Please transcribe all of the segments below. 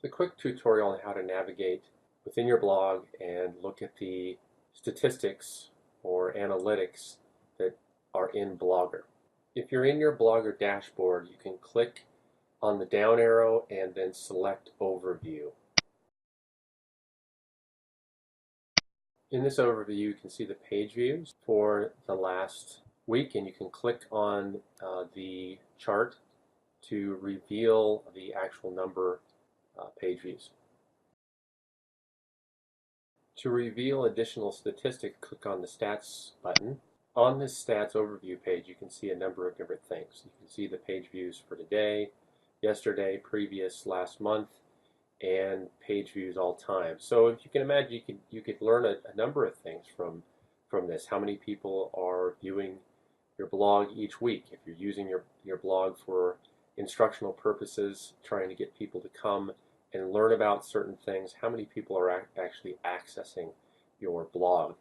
A quick tutorial on how to navigate within your blog and look at the statistics or analytics that are in Blogger. If you're in your Blogger dashboard, you can click on the down arrow and then select Overview. In this overview, you can see the page views for the last week, and you can click on the chart to reveal the actual number page views. To reveal additional statistics, click on the Stats button. On this Stats Overview page, you can see a number of different things. You can see the page views for today, yesterday, previous, last month, and page views all time. So if you can imagine, you could learn a number of things from this. How many people are viewing your blog each week? If you're using your blog for instructional purposes, trying to get people to come and learn about certain things, how many people are actually accessing your blog.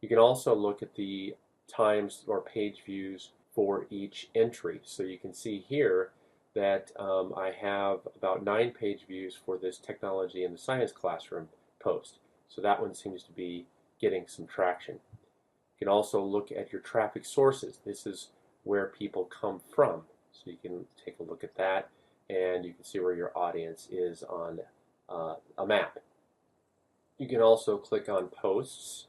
You can also look at the times or page views for each entry. So you can see here that I have about 9 page views for this Technology in the Science Classroom post. So that one seems to be getting some traction. You can also look at your traffic sources. This is where people come from. So you can take a look at that, and you can see where your audience is on a map. You can also click on Posts.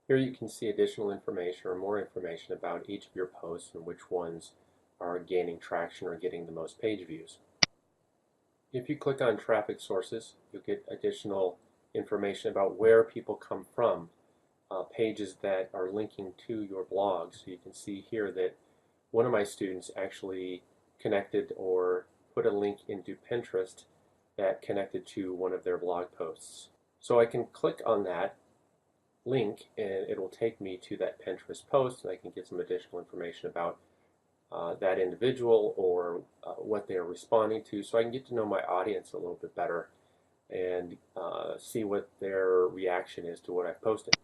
Here you can see additional information or more information about each of your posts and which ones are gaining traction or getting the most page views. If you click on Traffic Sources, you'll get additional information about where people come from, pages that are linking to your blog. So you can see here that one of my students actually connected or put a link into Pinterest that connected to one of their blog posts. So I can click on that link and it will take me to that Pinterest post, and I can get some additional information about that individual or what they are responding to, so I can get to know my audience a little bit better and see what their reaction is to what I've posted.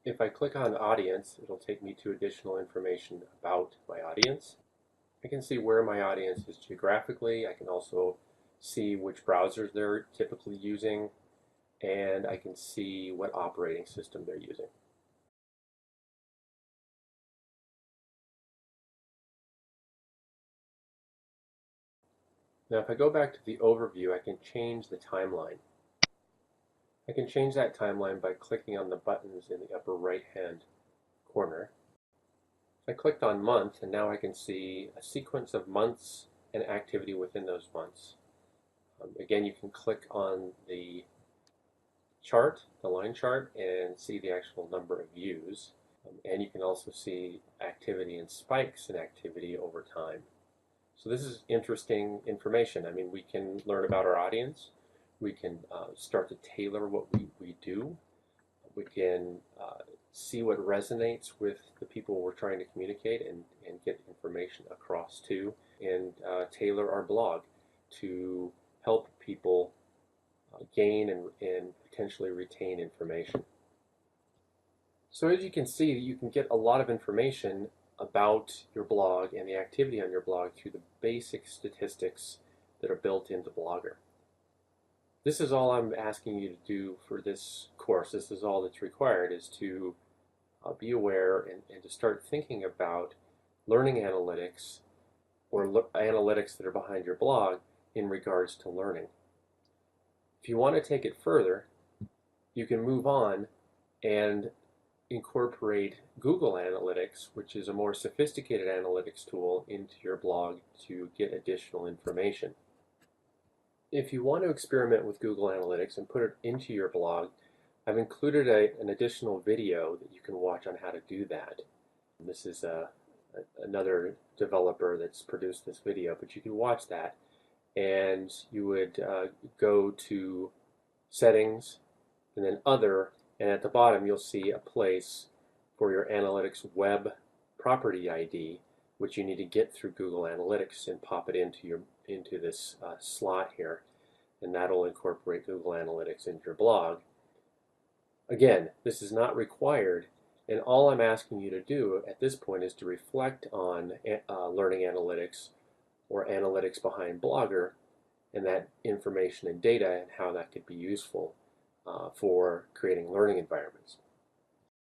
If I click on Audience, it'll take me to additional information about my audience. I can see where my audience is geographically. I can also see which browsers they're typically using, and I can see what operating system they're using. Now if I go back to the overview, I can change the timeline. I can change that timeline by clicking on the buttons in the upper right hand corner. I clicked on month, and now I can see a sequence of months and activity within those months. Again, you can click on the chart, the line chart, and see the actual number of views. And you can also see activity and spikes in activity over time. So this is interesting information. I mean, we can learn about our audience. We can start to tailor what we do. We can see what resonates with the people we're trying to communicate and get information across to, and tailor our blog to help people gain and potentially retain information. So as you can see, you can get a lot of information about your blog and the activity on your blog through the basic statistics that are built into Blogger. This is all I'm asking you to do for this course. This is all that's required, is to be aware and to start thinking about learning analytics or analytics that are behind your blog in regards to learning. If you want to take it further, you can move on and incorporate Google Analytics, which is a more sophisticated analytics tool, into your blog to get additional information. If you want to experiment with Google Analytics and put it into your blog, I've included an additional video that you can watch on how to do that. This is another developer that's produced this video, but you can watch that, and you would go to Settings and then Other, and at the bottom you'll see a place for your Analytics Web Property ID, which you need to get through Google Analytics and pop it into this slot here, and that'll incorporate Google Analytics into your blog. Again, this is not required, And all I'm asking you to do at this point is to reflect on learning analytics or analytics behind Blogger and that information and data and how that could be useful for creating learning environments.